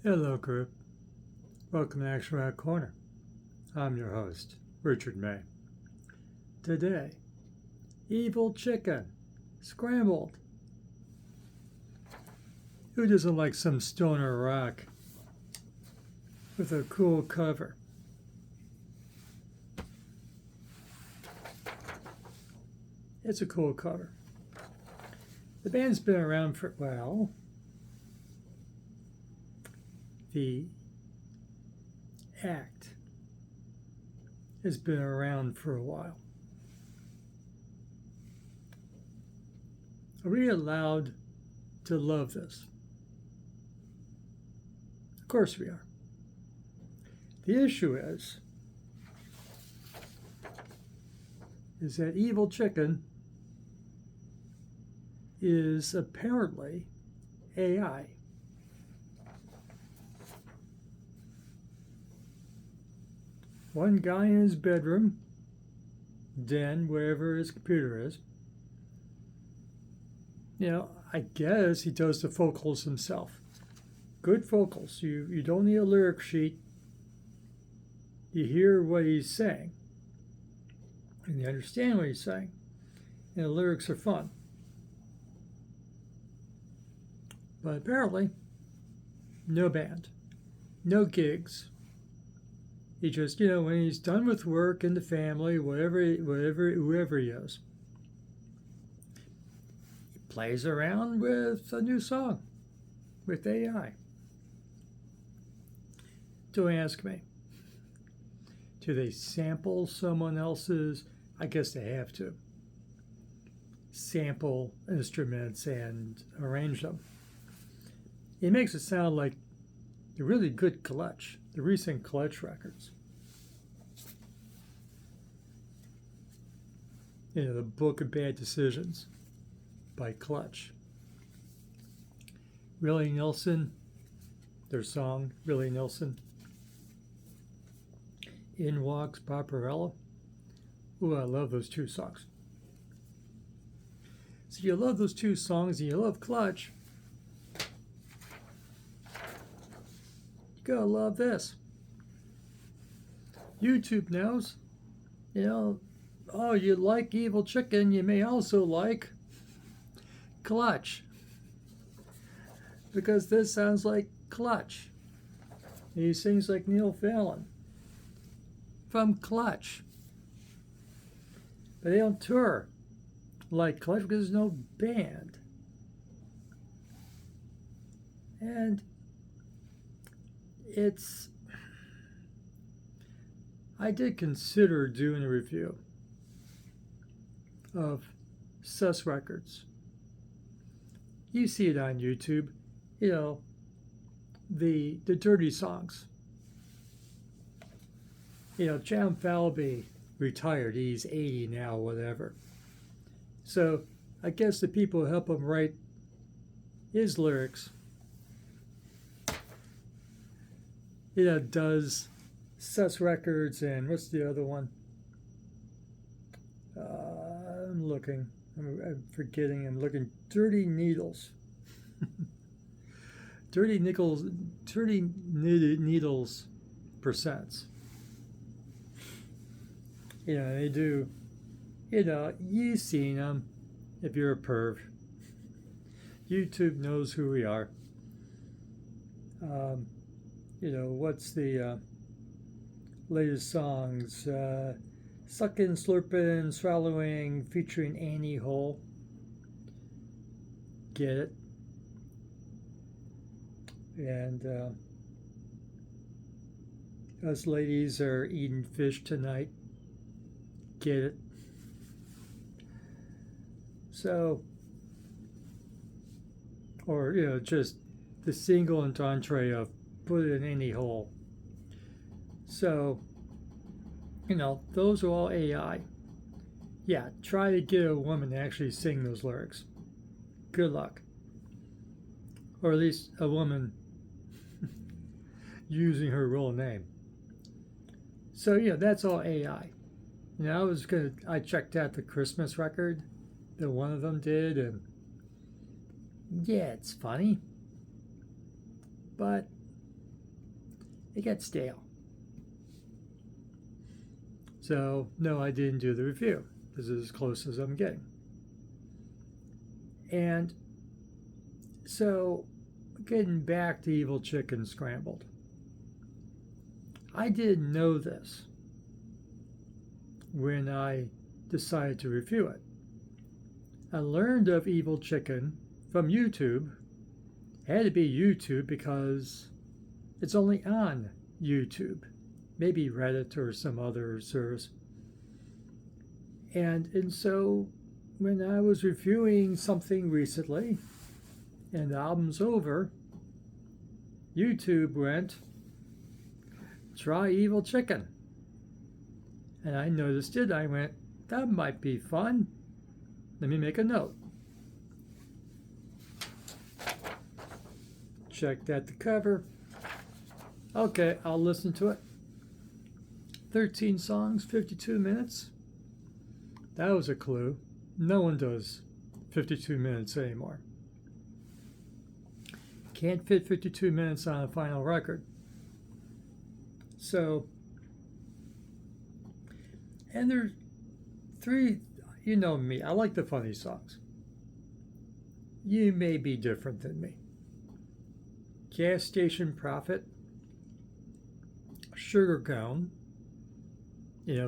Hello, group. Welcome to Action Rat Corner. I'm your host, Richard May. Today, Evil Chicken, Scrambled. Who doesn't like some stoner rock with a cool cover? It's a cool cover. The band's been around for, the act has been around for a while. Are we allowed to love this? Of course we are. The issue is that Evil Chicken is apparently AI. One guy in his bedroom, den, wherever his computer is, I guess he does the vocals himself. Good vocals. You don't need a lyric sheet. You hear what he's saying, and you understand what he's saying, and the lyrics are fun. But apparently, no band, no gigs. He just, when he's done with work and the family, whoever he is, he plays around with a new song with AI. Don't ask me. Do they sample someone else's? I guess they have to. Sample instruments and arrange them. It makes it sound like a really good Clutch, the recent Clutch records. The Book of Bad Decisions by Clutch. Willie Nelson, their song, Willie Nelson. In Walks Barbarella. Ooh, I love those two songs. So you love those two songs and you love Clutch. You gotta love this. YouTube knows, oh, you like Evil Chicken, you may also like Clutch. Because this sounds like Clutch. He sings like Neil Fallon from Clutch. But they don't tour like Clutch because there's no band. And I did consider doing a review of Sus Records. You see it on YouTube, the dirty songs. John Falvey retired, he's 80 now, whatever. So I guess the people who help him write his lyrics, does Sus Records and what's the other one? I'm looking. I'm forgetting. I'm looking. Dirty Needles. Dirty Needles presents. They do. You've seen them if you're a perv. YouTube knows who we are. What's the latest songs? Sucking, Slurping, Swallowing, featuring Annie Hole. Get it? And us ladies are eating fish tonight. Get it? So, or, just the single entree of put it in any hole. So, those are all AI. Yeah, try to get a woman to actually sing those lyrics. Good luck. Or at least a woman using her real name. So, that's all AI. I checked out the Christmas record that one of them did, and yeah, it's funny. But it gets stale. So, no, I didn't do the review. This is as close as I'm getting. And so, getting back to Evil Chicken Scrambled. I didn't know this when I decided to review it. I learned of Evil Chicken from YouTube. It had to be YouTube because it's only on YouTube. Maybe Reddit or some other service. And so when I was reviewing something recently and the album's over, YouTube went, try Evil Chicken. And I noticed it. I went, that might be fun. Let me make a note. Checked at the cover. Okay, I'll listen to it. 13 songs, 52 minutes. That was a clue. No one does 52 minutes anymore. Can't fit 52 minutes on a final record. So, and there's three, you know me, I like the funny songs. You may be different than me. Gas Station Prophet, Sugar Cone,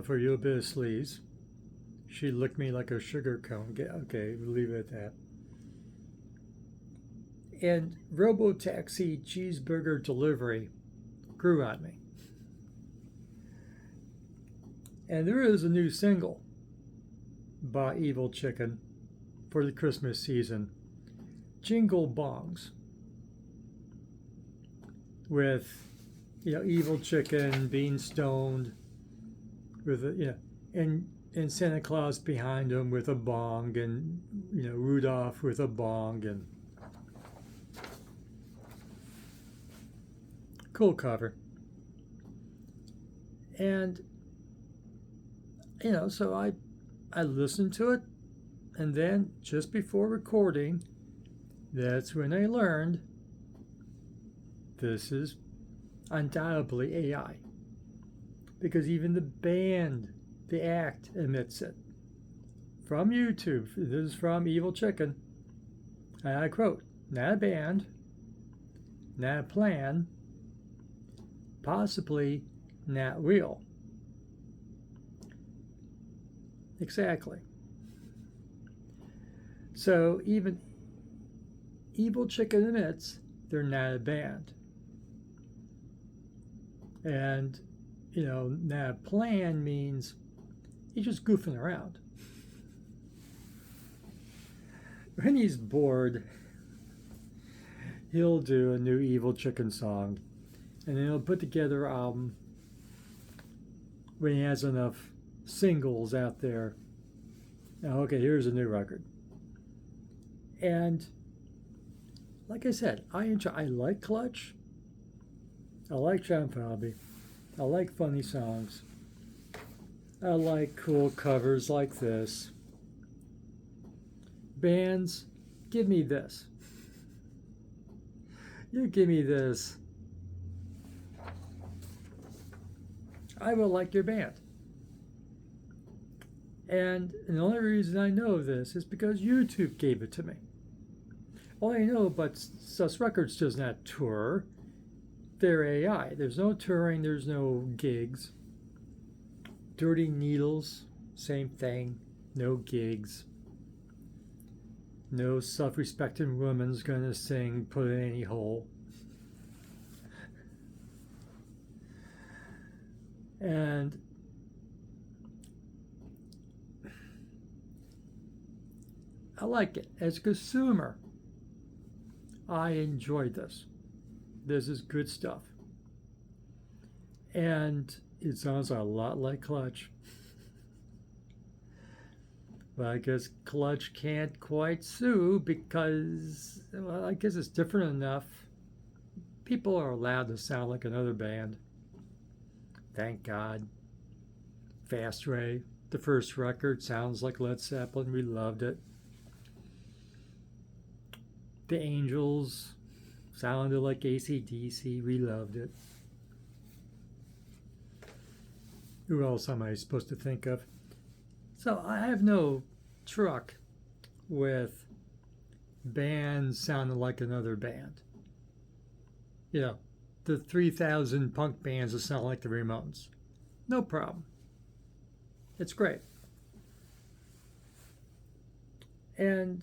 for you a bit of sleaze. She licked me like a sugar cone. Okay, we'll leave it at that. And Robo-Taxi Cheeseburger Delivery grew on me. And there is a new single by Evil Chicken for the Christmas season, Jingle Bongs, with Evil Chicken being stoned with and Santa Claus behind him with a bong, and Rudolph with a bong, and cool cover. And so I listened to it, and then just before recording, that's when I learned this is undoubtedly AI, because even the band, the act, admits it. From YouTube, this is from Evil Chicken, and I quote, not a band, not a plan, possibly not real. Exactly. So even Evil Chicken admits they're not a band. And, not a plan means he's just goofing around. When he's bored, he'll do a new Evil Chicken song, and then he'll put together an album when he has enough singles out there. Now, okay, here's a new record. And like I said, I like Clutch. I like John Falvey. I like funny songs. I like cool covers like this. Bands, give me this. You give me this, I will like your band. And the only reason I know this is because YouTube gave it to me. All I know, but Sus Records does not tour. They're AI. There's no touring, there's no gigs. Dirty Needles, same thing. No gigs. No self-respecting woman's gonna sing Put in Any Hole. And I like it. As a consumer, I enjoyed this. This is good stuff. And it sounds a lot like Clutch. But I guess Clutch can't quite sue because, well, I guess it's different enough. People are allowed to sound like another band. Thank God. Fast Ray, the first record, sounds like Led Zeppelin. We loved it. The Angels sounded like AC/DC. We loved it. Who else am I supposed to think of? So I have no truck with bands sounding like another band. You know, the 3,000 punk bands that sound like the Ramones. No problem. It's great. And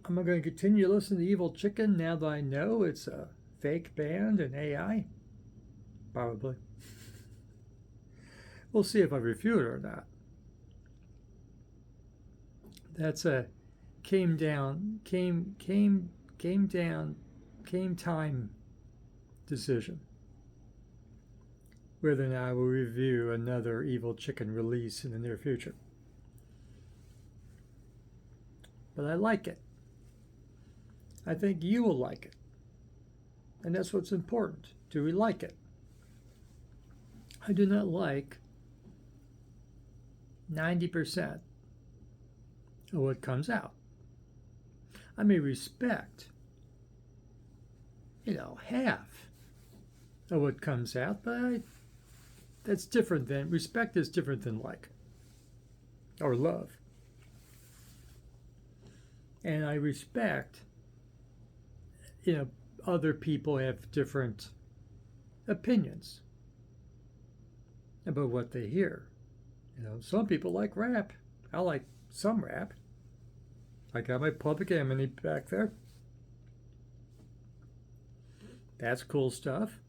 am I going to continue to listen to Evil Chicken now that I know it's a fake band and AI? Probably. We'll see if I refute it or not. That's a came time decision. Whether or not I will review another Evil Chicken release in the near future. But I like it. I think you will like it. And that's what's important. Do we like it? I do not like 90% of what comes out. I may respect, half of what comes out, but that's different than, respect is different than like, or love. And I respect, other people have different opinions about what they hear. Some people like rap. I like some rap. I got my Public Enemy back there. That's cool stuff.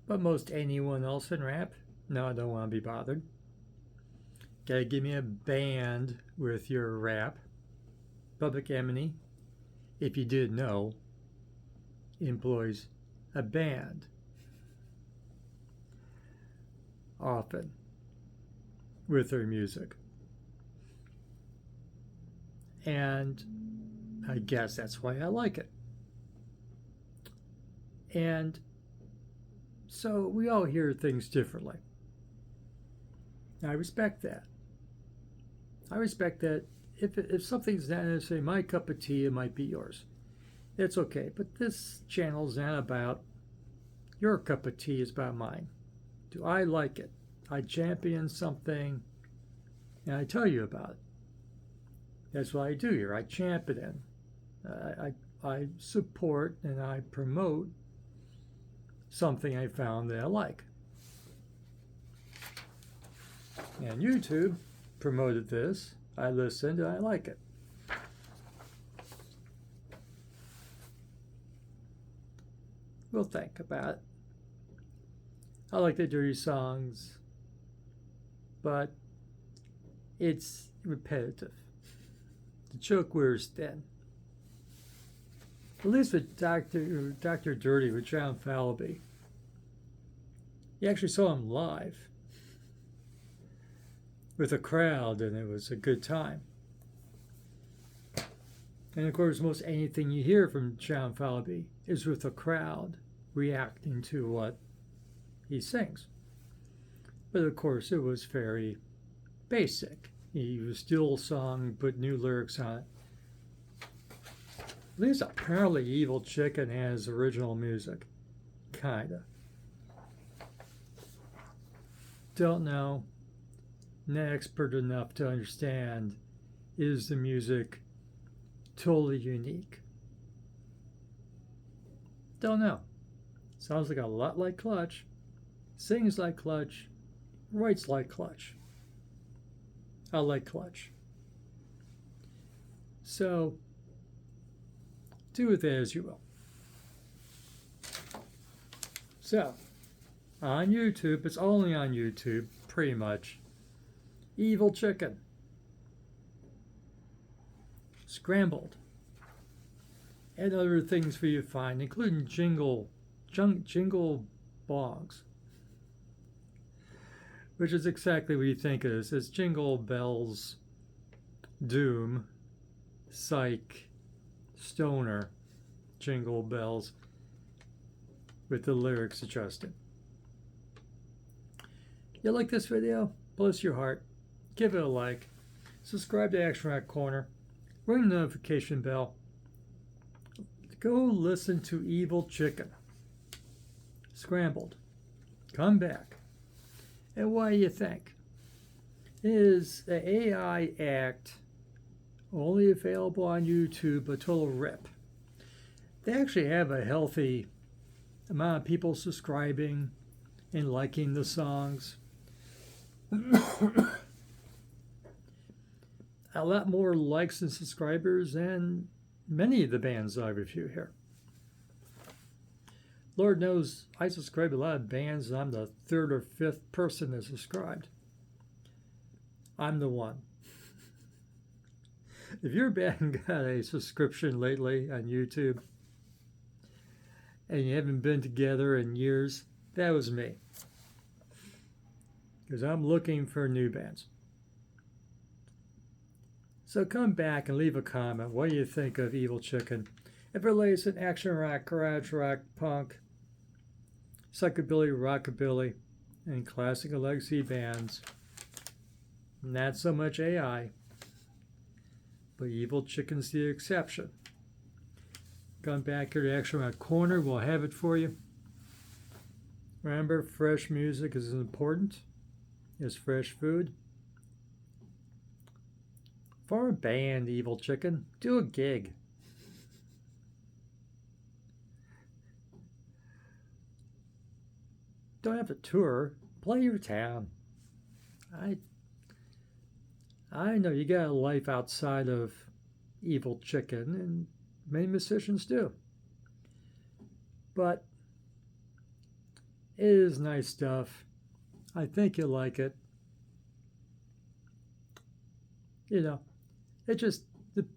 But most anyone else in rap, no, I don't want to be bothered. Gotta give me a band with your rap. Public Enemy, if you didn't know, employs a band. Often. With their music. And I guess that's why I like it. And so we all hear things differently. I respect that. I respect that if something's not necessarily my cup of tea, it might be yours. It's okay. But this channel is not about your cup of tea, it's about mine. Do I like it? I champion something and I tell you about it. That's what I do here. I champion. I support and I promote something I found that I like. And YouTube promoted this. I listened and I like it. We'll think about it. I like the dirty songs, but it's repetitive. The joke wears thin. At least with Dr. Dirty with John Falvey. You actually saw him live with a crowd, and it was a good time. And of course, most anything you hear from John Falvey is with a crowd reacting to what he sings. But of course, it was very basic. He was still a song, put new lyrics on it. At least apparently Evil Chicken has original music. Kinda. Don't know. Not expert enough to understand, is the music totally unique? Don't know. Sounds like a lot like Clutch. Sings like Clutch. Writes like Clutch. I like Clutch. So, do with that as you will. So, on YouTube, it's only on YouTube, pretty much. Evil Chicken. Scrambled. And other things for you to find, including jingle bongs. Which is exactly what you think it is. It's Jingle Bells, Doom, Psych, Stoner, Jingle Bells, with the lyrics adjusted. You like this video? Bless your heart. Give it a like. Subscribe to Action Rock Corner. Ring the notification bell. Go listen to Evil Chicken. Scrambled. Come back. And what do you think? Is the AI act only available on YouTube a total rip? They actually have a healthy amount of people subscribing and liking the songs. A lot more likes and subscribers than many of the bands I review here. Lord knows I subscribe to a lot of bands and I'm the third or fifth person that's subscribed. I'm the one. If your band got a subscription lately on YouTube and you haven't been together in years, that was me. Because I'm looking for new bands. So come back and leave a comment. What do you think of Evil Chicken? If it relates in action rock, garage rock, punk, psychobilly, rockabilly, and classic and legacy bands. Not so much AI, but Evil Chicken's the exception. Come back here to Action Rock Corner. We'll have it for you. Remember, fresh music is as important as fresh food. For a band, Evil Chicken, do a gig. Don't have to tour. Play your town. I know you got a life outside of Evil Chicken, and many musicians do. But it is nice stuff. I think you'll like it. You know, it just,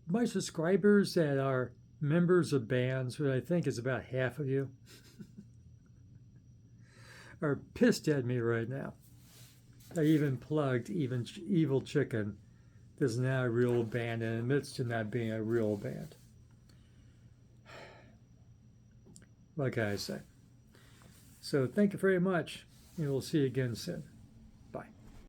my subscribers that are members of bands, which I think is about half of you, are pissed at me right now. I even plugged Evil Chicken. This is not a real band and admits to not being a real band. What can I say? So thank you very much, and we'll see you again soon.